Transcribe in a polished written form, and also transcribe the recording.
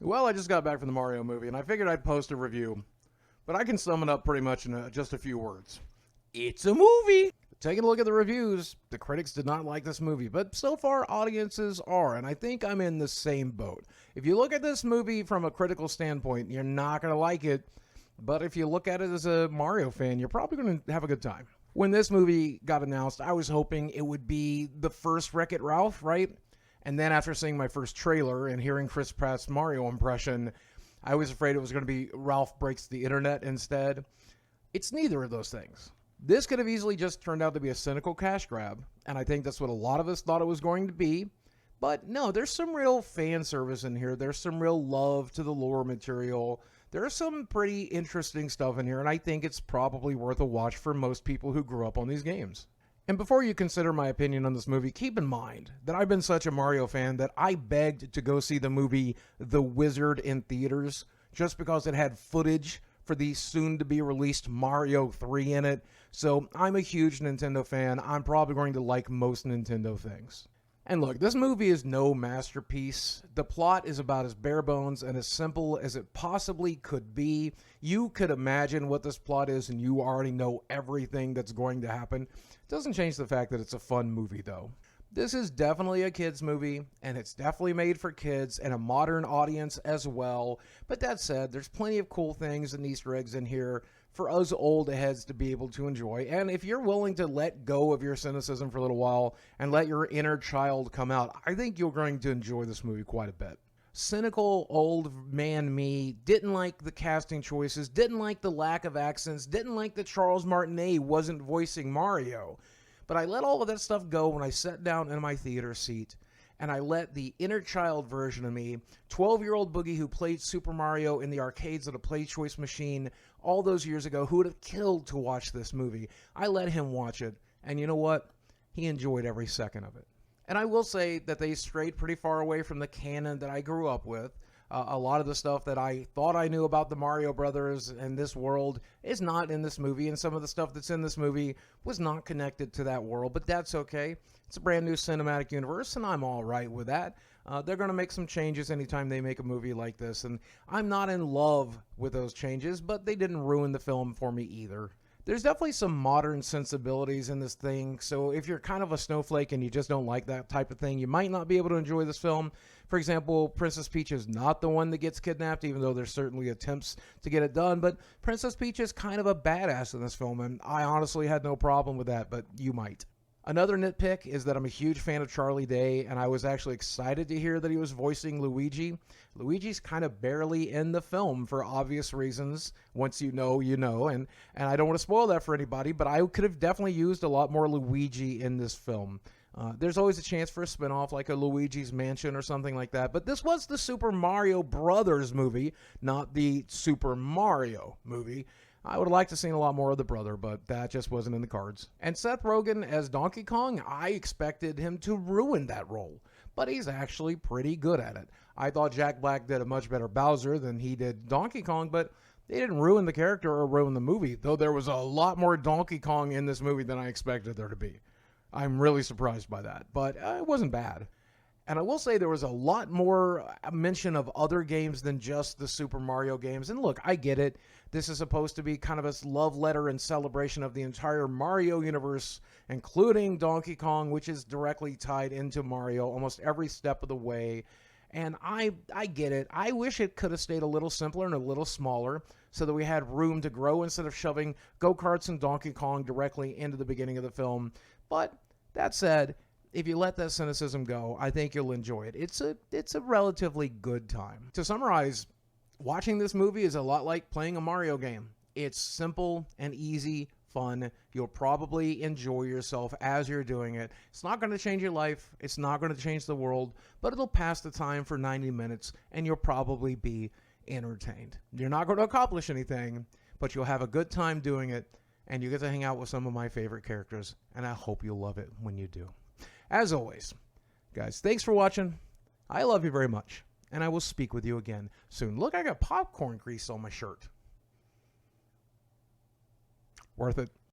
Well, I just got back from the Mario movie, and I figured I'd post a review, but I can sum it up pretty much in just a few words. It's a movie! Taking a look at the reviews, the critics did not like this movie, but so far audiences are, and I think I'm in the same boat. If you look at this movie from a critical standpoint, you're not going to like it, but if you look at it as a Mario fan, you're probably going to have a good time. When this movie got announced, I was hoping it would be the first Wreck-It Ralph, right? And then after seeing my first trailer and hearing Chris Pratt's Mario impression, I was afraid it was going to be Ralph Breaks the Internet instead. It's neither of those things. This could have easily just turned out to be a cynical cash grab, and I think that's what a lot of us thought it was going to be. But no, there's some real fan service in here. There's some real love to the lore material. There's some pretty interesting stuff in here, and I think it's probably worth a watch for most people who grew up on these games. And before you consider my opinion on this movie, keep in mind that I've been such a Mario fan that I begged to go see the movie The Wizard in theaters just because it had footage for the soon-to-be-released Mario 3 in it. So I'm a huge Nintendo fan. I'm probably going to like most Nintendo things. And look, this movie is no masterpiece. The plot is about as bare bones and as simple as it possibly could be. You could imagine what this plot is and you already know everything that's going to happen. It doesn't change the fact that it's a fun movie though. This is definitely a kids movie, and it's definitely made for kids and a modern audience as well. But that said, there's plenty of cool things and Easter eggs in here for us old heads to be able to enjoy. And if you're willing to let go of your cynicism for a little while and let your inner child come out, I think you're going to enjoy this movie quite a bit. Cynical old man me didn't like the casting choices, didn't like the lack of accents, didn't like that Charles Martinet wasn't voicing Mario. But I let all of that stuff go when I sat down in my theater seat and I let the inner child version of me, 12-year-old Boogie who played Super Mario in the arcades at a Play Choice machine all those years ago, who would have killed to watch this movie, I let him watch it. And you know what? He enjoyed every second of it. And I will say that they strayed pretty far away from the canon that I grew up with. A lot of the stuff that I thought I knew about the Mario Brothers and this world is not in this movie, and some of the stuff that's in this movie was not connected to that world, but that's okay. It's a brand new cinematic universe, and I'm all right with that. They're going to make some changes anytime they make a movie like this, and I'm not in love with those changes, but they didn't ruin the film for me either. There's definitely some modern sensibilities in this thing, so if you're kind of a snowflake and you just don't like that type of thing, you might not be able to enjoy this film. For example, Princess Peach is not the one that gets kidnapped, even though there's certainly attempts to get it done, but Princess Peach is kind of a badass in this film, and I honestly had no problem with that, but you might. Another nitpick is that I'm a huge fan of Charlie Day, and I was actually excited to hear that he was voicing Luigi. Luigi's kind of barely in the film for obvious reasons. Once you know, you know, and I don't want to spoil that for anybody, but I could have definitely used a lot more Luigi in this film. There's always a chance for a spinoff like a Luigi's Mansion or something like that, but this was the Super Mario Brothers movie, not the Super Mario movie. I would have liked to have seen a lot more of the brother, but that just wasn't in the cards. And Seth Rogen as Donkey Kong, I expected him to ruin that role, but he's actually pretty good at it. I thought Jack Black did a much better Bowser than he did Donkey Kong, but they didn't ruin the character or ruin the movie, though there was a lot more Donkey Kong in this movie than I expected there to be. I'm really surprised by that, but it wasn't bad. And I will say there was a lot more mention of other games than just the Super Mario games. And look, I get it. This is supposed to be kind of a love letter and celebration of the entire Mario universe, including Donkey Kong, which is directly tied into Mario almost every step of the way. And I get it. I wish it could have stayed a little simpler and a little smaller so that we had room to grow instead of shoving go-karts and Donkey Kong directly into the beginning of the film. But that said, if you let that cynicism go, I think you'll enjoy it. It's a relatively good time. To summarize, watching this movie is a lot like playing a Mario game. It's simple and easy, fun. You'll probably enjoy yourself as you're doing it. It's not going to change your life. It's not going to change the world, but it'll pass the time for 90 minutes, and you'll probably be entertained. You're not going to accomplish anything, but you'll have a good time doing it, and you get to hang out with some of my favorite characters, and I hope you'll love it when you do. As always, guys, thanks for watching. I love you very much, and I will speak with you again soon. Look, I got popcorn grease on my shirt. Worth it.